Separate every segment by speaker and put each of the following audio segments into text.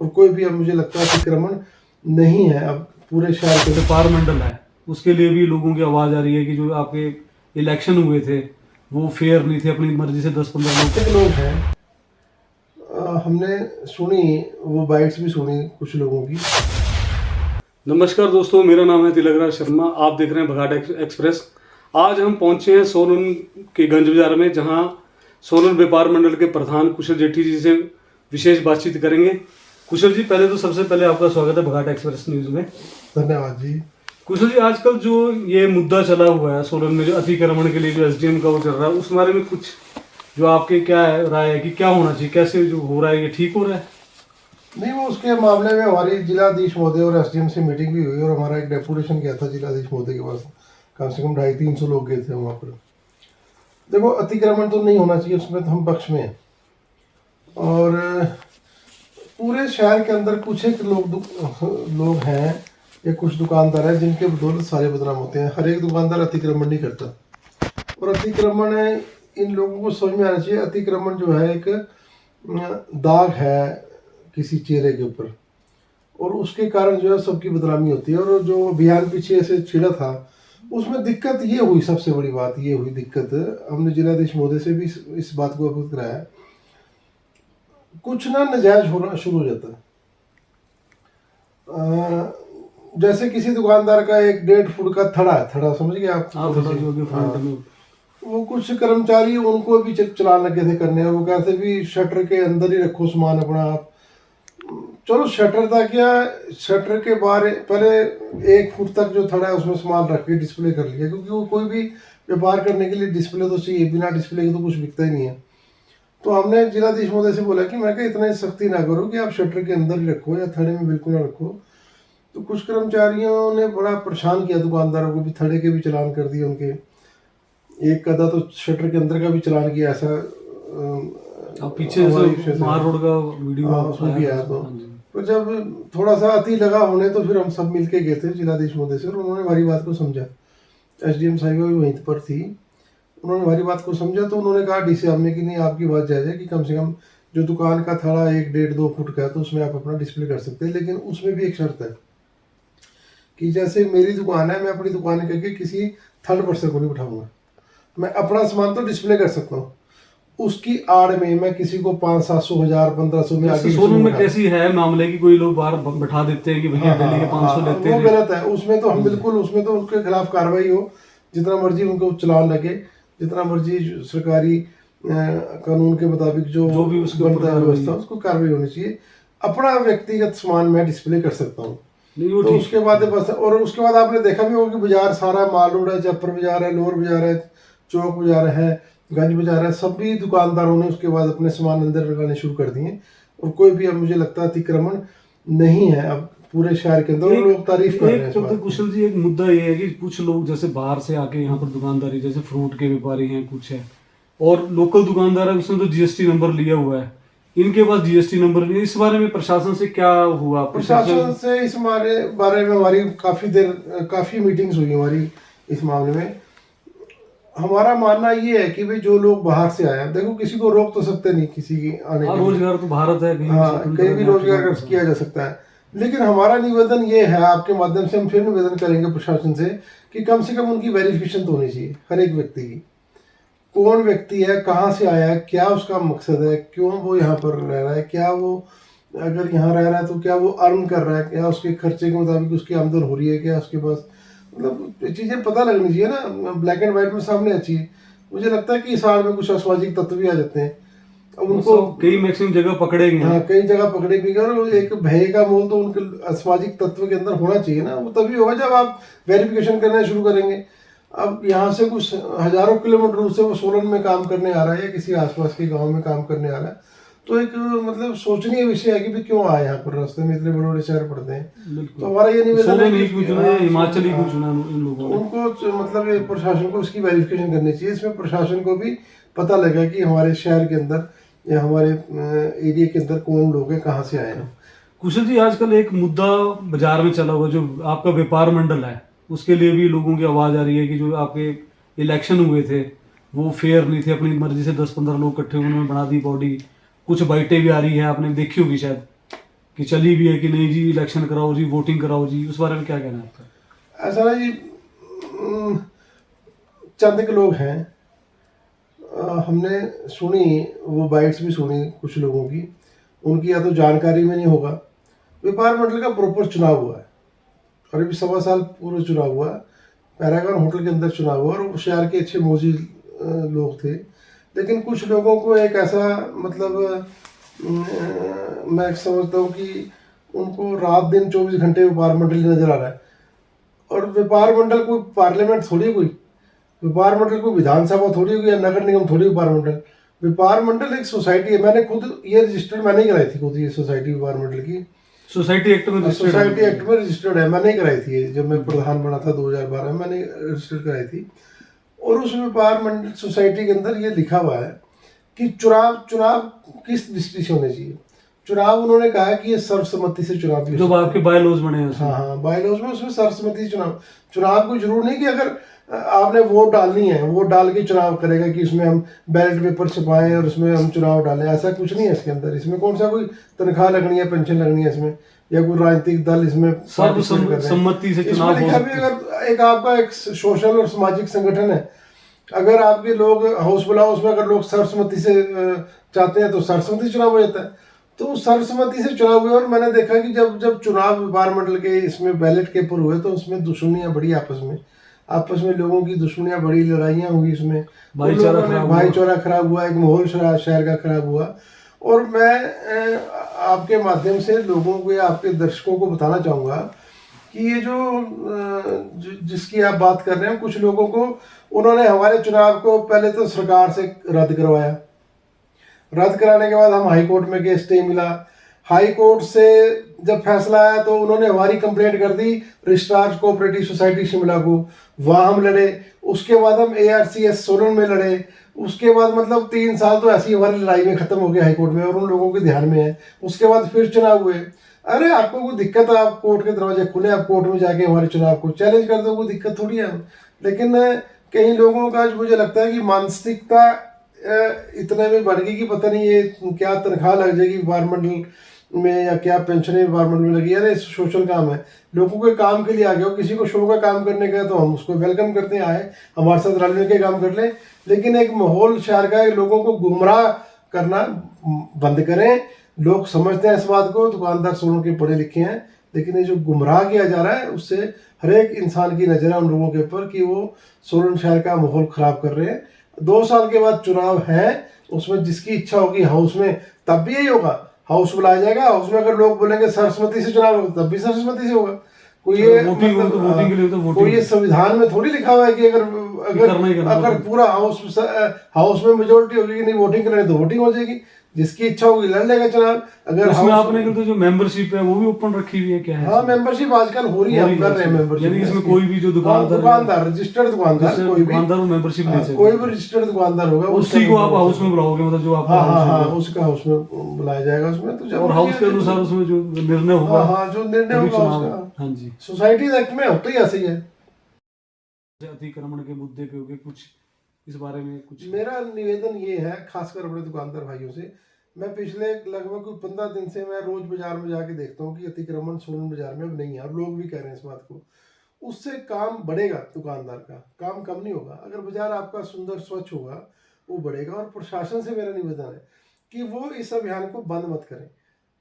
Speaker 1: और कोई भी अब मुझे लगता है अतिक्रमण नहीं है अब पूरे शहर के।
Speaker 2: व्यापार मंडल है, उसके लिए भी लोगों की आवाज़ आ रही है कि जो आपके इलेक्शन हुए थे वो फेयर नहीं थे, अपनी मर्जी से 10-15 लोग।
Speaker 1: कितने लोग हैं, हमने सुनी वो बाइट्स भी सुनी कुछ लोगों की।
Speaker 2: नमस्कार दोस्तों, मेरा नाम है तिलकराज शर्मा, आप देख रहे हैं भगाट एक्सप्रेस। आज हम पहुंचे हैं सोलन के गंज बाजार में, जहां सोलन व्यापार मंडल के प्रधान कुशल जेठी जी से विशेष बातचीत करेंगे। कुशल जी, पहले तो सबसे पहले आपका स्वागत है भगाट एक्सप्रेस न्यूज में।
Speaker 1: धन्यवाद जी।
Speaker 2: कुशल जी, आजकल जो ये मुद्दा चला हुआ है सोलन में, जो अतिक्रमण के लिए जो एसडीएम का वो चल रहा है, उस बारे में कुछ जो आपके क्या है राय है कि क्या होना चाहिए, कैसे जो हो रहा है ये ठीक हो रहा है?
Speaker 1: नहीं, वो उसके मामले में हमारी जिलाधीश महोदय और एसडीएम से मीटिंग भी हुई और हमारा एक डेपुटेशन किया था जिलाधीश महोदय के पास। कम से कम 250-300 लोग गए थे वहाँ पर। देखो, अतिक्रमण तो नहीं होना चाहिए, उसमें तो हम पक्ष में हैं। और पूरे शहर के अंदर कुछ एक लोग हैं या कुछ दुकानदार हैं जिनके बदौलत सारे बदनाम होते हैं। हर एक दुकानदार अतिक्रमण नहीं करता। और अतिक्रमण इन लोगों को समझ में आना चाहिए, अतिक्रमण जो है एक दाग है किसी चेहरे के ऊपर, और उसके कारण जो है सबकी बदनामी होती है। और जो अभियान पीछे से छिड़ा था उसमें दिक्कत ये हुई, सबसे बड़ी बात ये हुई दिक्कत, हमने जिलाधीश महोदय से भी इस बात को अवगत कराया, कुछ ना नजायज होना शुरू हो जाता है। जैसे किसी दुकानदार का 1-1.5 फुट का थड़ा है, थड़ा समझ गए आप? वो कुछ कर्मचारी उनको भी चलान लगे थे करने, वो कहते भी शटर के अंदर ही रखो सामान अपना आप। चलो, शटर था क्या, शटर के बाहर पहले 1 फुट तक जो थड़ा है उसमें सामान रख के डिस्प्ले कर लिया, क्योंकि वो कोई भी व्यापार करने के लिए डिस्प्ले तो चाहिए, बिना डिस्प्ले के तो कुछ बिकता ही नहीं है। तो हमने जिलाधीश महोदय से बोला कि मैं इतना सख्ती ना करो कि आप शटर के अंदर ही रखो या थड़े में बिल्कुल ना रखो। तो कुछ कर्मचारियों ने बड़ा परेशान किया दुकानदारों को भी, थड़े के भी चलान कर दिए उनके। एक कदा तो शटर के अंदर का भी चलान किया, ऐसा
Speaker 2: पीछे से मार रोड का वीडियो
Speaker 1: उसमें भी आया। तो जब थोड़ा सा अति लगा होने तो फिर हम सब मिलके गए थे जिलाधीश महोदय से, और उन्होंने हमारी बात को समझा। एसडीएम साहिबा भी वहीं पर थी, उन्होंने हमारी बात को समझा। तो उन्होंने कहा डीसी साहब ने कि नहीं, आपकी बात जायज़ है कि कम से कम जो दुकान का थड़ा 1-1.5-2 फुट का है तो उसमें आप अपना डिस्प्ले कर सकते हैं, लेकिन उसमें भी एक शर्त है कि जैसे मेरी दुकान है, मैं अपनी दुकान करके किसी थर्ड पर्सन को नहीं बिठाऊंगा। मैं अपना सामान तो डिस्प्ले कर सकता हूँ, उसकी आड़ में मैं किसी को 500-700 1000 1500 में आगे
Speaker 2: सोलन में कैसी है मामले की, कोई लोग बाहर बैठा देते हैं कि भैया डेली के 500 लेते हैं,
Speaker 1: वो गलत है। उसमें तो हम बिल्कुल, उसमें तो उनके खिलाफ कार्रवाई हो, जितना मर्जी उनको चलान लगे, जितना मर्जी सरकारी कानून के मुताबिक जो भी उसको बनता है व्यवस्था, उसको कार्रवाई होनी चाहिए। अपना व्यक्तिगत सामान मैं डिस्प्ले कर सकता हूँ, तो उसके बाद बस। और उसके बाद आपने देखा भी होगा कि बाजार सारा माल रोड है, अपर बाजार है, लोअर बाजार है, चौक बाजार है, गंज बाजार है, सभी दुकानदारों ने उसके बाद अपने सामान अंदर लगाने शुरू कर दिए। और कोई भी अब मुझे लगता है अतिक्रमण नहीं है अब पूरे शहर के अंदर, लोग तारीफ कर रहे हैं।
Speaker 2: तो कुशल जी, एक मुद्दा ये है कि कुछ लोग जैसे बाहर से आके यहाँ पर दुकानदारी, जैसे फ्रूट के व्यापारी हैं कुछ है, और लोकल दुकानदार है, उसने तो जीएसटी नंबर लिया हुआ है, इनके पास जीएसटी नंबर नहीं। इस बारे में प्रशासन से क्या हुआ?
Speaker 1: प्रशासन से इस बारे में हमारी काफी मीटिंग्स हुई हमारी इस मामले में। हमारा मानना ये है कि भाई जो लोग बाहर से आए, देखो किसी को रोक तो सकते नहीं किसी की आने के,
Speaker 2: रोजगार तो भारत है,
Speaker 1: कहीं भी रोजगार किया जा सकता है। लेकिन हमारा निवेदन ये है, आपके माध्यम से हम फिर निवेदन करेंगे प्रशासन से, कि कम से कम उनकी वेरिफिकेशन तो होनी चाहिए हर एक व्यक्ति की। कौन व्यक्ति है, कहाँ से आया है, क्या उसका मकसद है, क्यों वो यहाँ पर रह रहा है, क्या वो अगर यहाँ रह रहा है तो क्या वो अर्न कर रहा है, क्या उसके खर्चे के मुताबिक उसकी आमदन हो रही है, क्या उसके पास, मतलब चीज़ें पता लगनी चाहिए ना, ब्लैक एंड व्हाइट में सामने आनी चाहिए। मुझे लगता है कि इस हाल में कुछ असामाजिक तत्व भी आ जाते हैं, उनको
Speaker 2: कई मैक्सिमम जगह पकड़े गए।
Speaker 1: हाँ, कई जगह पकड़े भी गए। और एक भय का मोल तो उनके असामाजिक तत्व के अंदर होना चाहिए ना, वो तभी होगा जब आप वेरिफिकेशन करना शुरू करेंगे। अब यहाँ से कुछ हजारों किलोमीटर दूर से वो सोलन में काम करने आ रहा है या किसी आसपास के गांव में काम करने आ रहा है, तो एक मतलब सोचनीय विषय है कि भी क्यों आए यहाँ पर, रास्ते में इतने बड़े बड़े शहर पड़ते हैं। तो हमारा ये निवेदन है कि
Speaker 2: हिमाचल ही चुना इन लोगों ने,
Speaker 1: उनको मतलब प्रशासन को इसकी वेरिफिकेशन करनी चाहिए। इसमें प्रशासन को भी पता लगा कि हमारे शहर के अंदर या हमारे एरिया के अंदर कौन लोग हैं, कहाँ से आए हैं।
Speaker 2: कुशल जी, आजकल एक मुद्दा बाजार में चला हुआ, जो आपका व्यापार मंडल है, उसके लिए भी लोगों की आवाज़ आ रही है कि जो आपके इलेक्शन हुए थे वो फेयर नहीं थे, अपनी मर्जी से 10-15 लोग इकट्ठे उन्होंने बना दी बॉडी, कुछ बाइटें भी आ रही है, आपने देखी होगी शायद। कि चली भी है कि नहीं जी, इलेक्शन कराओ जी, वोटिंग कराओ जी, उस बारे में क्या कहना है आपका?
Speaker 1: ऐसा ना जी, चंद के लोग हैं, हमने सुनी, वो बाइट्स भी सुनी कुछ लोगों की, उनकी या तो जानकारी में नहीं होगा। व्यापार मंडल का प्रॉपर चुनाव हुआ है और अभी 1.25 साल पूर्व चुनाव हुआ। पैरागॉन होटल के अंदर चुनाव हुआ और शहर के अच्छे मौजी लोग थे, लेकिन कुछ लोगों को एक ऐसा मतलब मैं समझता हूँ कि उनको रात दिन 24 घंटे व्यापार मंडल ही नजर आ रहा है। और व्यापार मंडल कोई पार्लियामेंट थोड़ी, कोई व्यापार मंडल कोई विधानसभा थोड़ी होगी या नगर निगम थोड़ी। व्यापार मंडल, व्यापार मंडल एक सोसाइटी है। मैंने खुद ये रजिस्टर्ड मैंने ही कराई थी खुद, ये सोसाइटी व्यापार मंडल की
Speaker 2: सोसाइटी एक्ट में
Speaker 1: सोसाइटी एक्ट में रजिस्टर्ड है। मैंने ही कराई थी ये, जब मैं प्रधान बना था 2012 में, मैंने रजिस्टर कराई थी। और उस व्यापार मंडल सोसाइटी के अंदर ये लिखा हुआ है कि चुनाव किस दृष्टि से होने चाहिए। चुनाव उन्होंने कहा है कि ये सर्वसम्मति से चुनाव भी,
Speaker 2: जो आपके बायलॉज बने हैं उसमें।
Speaker 1: हाँ, बायलॉज में उसमें सर्वसम्मति से चुनाव को जरूर नहीं कि अगर आपने वोट डालनी है, वोट डाल के चुनाव करेगा कि इसमें हम बैलेट पेपर छपाएं और उसमें हम चुनाव डालें, ऐसा कुछ नहीं है इसके अंदर। इसमें कौन सा कोई तनख्वाह लगनी है, पेंशन लगनी है इसमें, या कोई राजनीतिक दल इसमें
Speaker 2: सर्वसम्मति से चुनाव हो
Speaker 1: सकता है। अगर एक आपका एक सोशल और सामाजिक संगठन है, अगर आपके लोग हाउस बुलाओ, उसमें अगर लोग सर्वसम्मति से चाहते हैं तो सर्वसम्मति चुनाव हो जाता है। तो सर्वसम्मति से चुनाव हुए। और मैंने देखा कि जब चुनाव व्यापार मंडल के इसमें बैलेट के ऊपर हुए तो उसमें दुश्मनियां बढ़ी, आपस में लोगों की दुश्मनियां बढ़ी, लड़ाइयाँ हुई, इसमें भाईचारा खराब हुआ, एक माहौल शहर का खराब हुआ। और मैं आपके माध्यम से लोगों को या आपके दर्शकों को बताना चाहूँगा कि ये जिसकी आप बात कर रहे हैं, कुछ लोगों को उन्होंने हमारे चुनाव को पहले तो सरकार से रद्द करवाया। रद्द कराने के बाद हम हाई कोर्ट में गए, स्टे मिला। हाई कोर्ट से जब फैसला आया तो उन्होंने हमारी कंप्लेंट कर दी रजिस्ट्रार कोऑपरेटिव सोसाइटी शिमला को, वहाँ हम लड़े। उसके बाद हम ARCS सोलन में लड़े। उसके बाद मतलब 3 साल तो ऐसी हमारी लड़ाई में खत्म हो गया हाई कोर्ट में, और उन लोगों के ध्यान में है। उसके बाद फिर चुनाव हुए। अरे आपको कोई दिक्कत है, आप कोर्ट के दरवाजे खुले, आप कोर्ट में जाके हमारे चुनाव को चैलेंज कर दो, कोई दिक्कत थोड़ी है। लेकिन कई लोगों का मुझे लगता है कि मानसिकता इतने में बढ़ गई कि पता नहीं ये क्या तनख्वाह लग जाएगी व्यापार मंडल में या क्या पेंशन व्यापार मंडल में लगी। अरे सोशल काम है, लोगों के काम के लिए आ गए हो। किसी को शो का काम करने का तो हम उसको वेलकम करते हैं, आए हमारे साथ रल मिल के काम कर ले। लेकिन एक माहौल शहर का लोगों को गुमराह करना बंद करें। लोग समझते हैं इस बात को, दुकानदार सोनू के पढ़े लिखे हैं, लेकिन ये जो गुमराह किया जा रहा है उससे हर एक इंसान की नज़र है उन लोगों के ऊपर कि वो सोलन शहर का माहौल ख़राब कर रहे हैं। 2 साल के बाद चुनाव है, उसमें जिसकी इच्छा होगी हाउस में तब भी यही होगा, हाउस बुलाया जाएगा। हाउस में अगर लोग बोलेंगे सर्वसम्मति से चुनाव होगा तब भी सर्वसम्मति से होगा। कोई ये
Speaker 2: वोटिंग के लिए तो
Speaker 1: कोई ये संविधान में थोड़ी लिखा हुआ है कि अगर पूरा हाउस में मेजोरिटी होगी कि नहीं वोटिंग करें तो वोटिंग हो जाएगी, जिसकी इच्छा होगी लड़ लेगा चुनाव। अगर
Speaker 2: उसमें आपने तो जो मेंबरशिप है वो भी ओपन रखी हुई है क्या है?
Speaker 1: हाँ, मेंबरशिप आजकल हो रही है, हम कर रहे हैं मेंबरशिप।
Speaker 2: यानी इसमें कोई भी जो
Speaker 1: दुकानदार रजिस्टर्ड दुकानदार कोई भी
Speaker 2: मेंबरशिप ले सकता है,
Speaker 1: कोई भी रजिस्टर्ड दुकानदार होगा,
Speaker 2: उसी को आप हाउस में बुलाओगे, मतलब जो आप
Speaker 1: हाँ उसका हाउस में बुलाया जाएगा उसमें। तो
Speaker 2: और हाउस के अनुसार उसमें जो निर्णय होगा,
Speaker 1: हाँ जो निर्णय होगा उसका।
Speaker 2: हाँ जी,
Speaker 1: सोसाइटी एक्ट में होता ही ऐसे ही है।
Speaker 2: अतिक्रमण के मुद्दे पे हो गए कुछ, इस बारे में कुछ
Speaker 1: मेरा निवेदन ये है, खासकर अपने दुकानदार भाइयों से। मैं पिछले लगभग 15 दिन से मैं रोज बाजार में जाके देखता हूँ कि अतिक्रमण सोलन बाजार में अब नहीं है, और लोग भी कह रहे हैं इस बात को। उससे काम बढ़ेगा, दुकानदार का काम कम नहीं होगा। अगर बाजार आपका सुंदर स्वच्छ होगा वो बढ़ेगा। और प्रशासन से मेरा निवेदन है कि वो इस अभियान को बंद मत करें,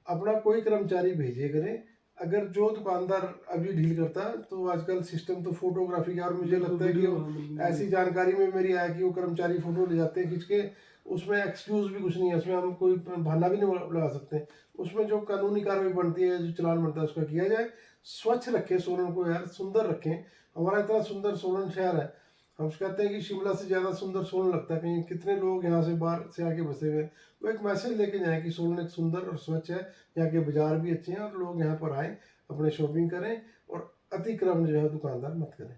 Speaker 1: अपना कोई कर्मचारी भेजिए करें। अगर जो दुकानदार अभी डील करता है तो आजकल सिस्टम तो फोटोग्राफी का, और मुझे लगता है कि ऐसी जानकारी में मेरी आया कि वो कर्मचारी फोटो ले जाते हैं खींच के, उसमें एक्सक्यूज भी कुछ नहीं है, उसमें हम कोई बहाना भी नहीं लगा सकते। उसमें जो कानूनी कार्रवाई बनती है, जो चलान बनता है उसका किया जाए। स्वच्छ रखें सोलन को यार, सुंदर रखें। हमारा इतना सुंदर सोलन शहर है, हम कहते हैं कि शिमला से ज़्यादा सुंदर सोलन लगता है। कहीं कितने लोग यहाँ से बाहर से आके बसे हुए, वो एक मैसेज लेके जाएं कि सोलन एक सुंदर और स्वच्छ है, यहाँ के बाजार भी अच्छे हैं और लोग यहाँ पर आएँ, अपने शॉपिंग करें, और अतिक्रमण जो है दुकानदार मत करें।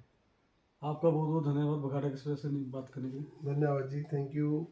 Speaker 2: आपका बहुत बहुत धन्यवाद बघाट एक्सप्रेस से बात करने के लिए।
Speaker 1: धन्यवाद जी, थैंक यू।